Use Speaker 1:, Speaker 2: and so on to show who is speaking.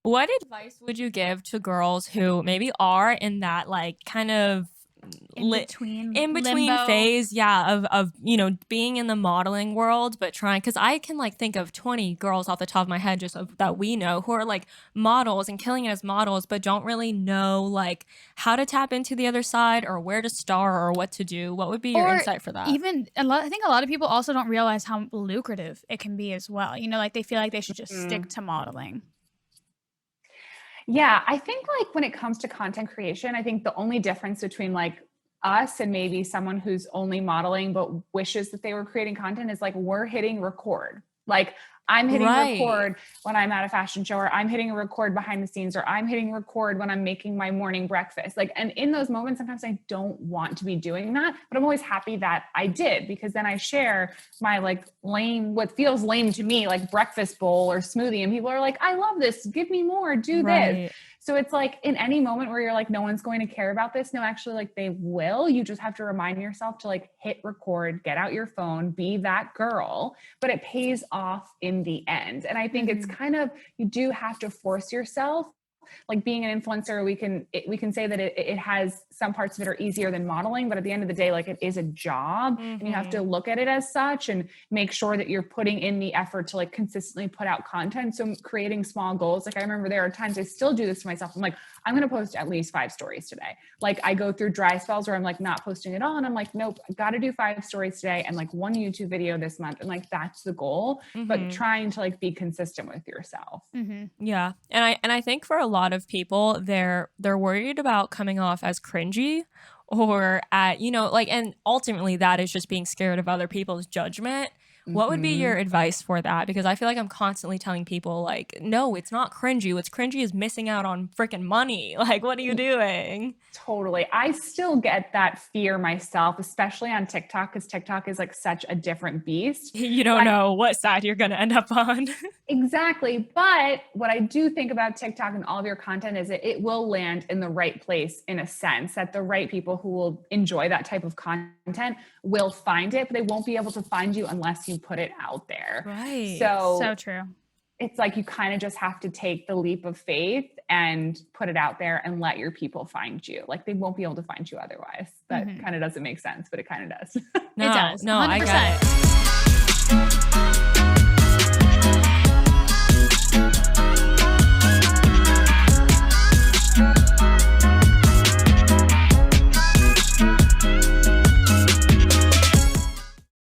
Speaker 1: What advice would you give to girls who maybe are in that like kind of
Speaker 2: In
Speaker 1: lit
Speaker 2: between
Speaker 1: in between
Speaker 2: limbo.
Speaker 1: phase, yeah, of being in the modeling world, but trying because I can like think of 20 girls off the top of my head just of, that we know who are like models and killing it as models, but don't really know like how to tap into the other side or where to start or what to do. What would be your
Speaker 2: Or
Speaker 1: insight for that?
Speaker 2: even a lot I think a lot of people also don't realize how lucrative it can be as well. Like they feel like they should just stick
Speaker 3: Mm.
Speaker 2: to modeling.
Speaker 3: Yeah, I think like when it comes to content creation, I think the only difference between like us and maybe someone who's only modeling but wishes that they were creating content is like we're hitting record. Like I'm hitting
Speaker 1: Right.
Speaker 3: record when I'm at a fashion show, or I'm hitting a record behind the scenes, or I'm hitting record when I'm making my morning breakfast. Like, and in those moments, sometimes I don't want to be doing that, but I'm always happy that I did, because then I share my like lame, what feels lame to me, like breakfast bowl or smoothie. And people are like, I love this. Give me more. Do this.
Speaker 1: Right.
Speaker 3: So it's like in any moment where you're like, no one's going to care about this. No, actually, like they will. You just have to remind yourself to like hit record, get out your phone, be that girl, but it pays off in the end. And I think it's
Speaker 2: Mhm.
Speaker 3: kind of, you do have to force yourself. Like being an influencer, we can say that it has some parts of it are easier than modeling, but at the end of the day, like it is a job, and you have to
Speaker 1: Mhm.
Speaker 3: look at it as such and make sure that you're putting in the effort to like consistently put out content. So creating small goals, like I remember there are times I still do this to myself. I'm like, I'm going to post at least 5 stories today. Like I go through dry spells where I'm like not posting at all, and I'm like, nope, I got to do 5 stories today and like one YouTube video this month, and like that's the goal. But
Speaker 1: Mhm.
Speaker 3: trying to like be consistent with yourself.
Speaker 2: Mhm.
Speaker 1: Yeah. And I think for a lot of people they're worried about coming off as cringy or at, like and ultimately that is just being scared of other people's judgment. What would be your
Speaker 3: Mm-hmm.
Speaker 1: advice for that? Because I feel like I'm constantly telling people like, no, it's not cringy. What's cringy is missing out on freaking money. Like, what are you doing?
Speaker 3: Totally. I still get that fear myself, especially on TikTok, because TikTok is like such a different beast.
Speaker 1: You don't
Speaker 3: But
Speaker 1: know what side you're gonna end up on.
Speaker 3: exactly. But what I do think about TikTok and all of your content is that it will land in the right place, in a sense that the right people who will enjoy that type of content will find it, but they won't be able to find you unless you put it out there.
Speaker 1: Right.
Speaker 2: So
Speaker 3: So
Speaker 2: true.
Speaker 3: it's like you kind of just have to take the leap of faith and put it out there and let your people find you. Like they won't be able to find you otherwise. That
Speaker 2: Mhm.
Speaker 3: kind of doesn't make sense, but it kind of does.
Speaker 2: It
Speaker 1: No,
Speaker 2: does.
Speaker 1: no, I get
Speaker 2: 100%.
Speaker 1: it.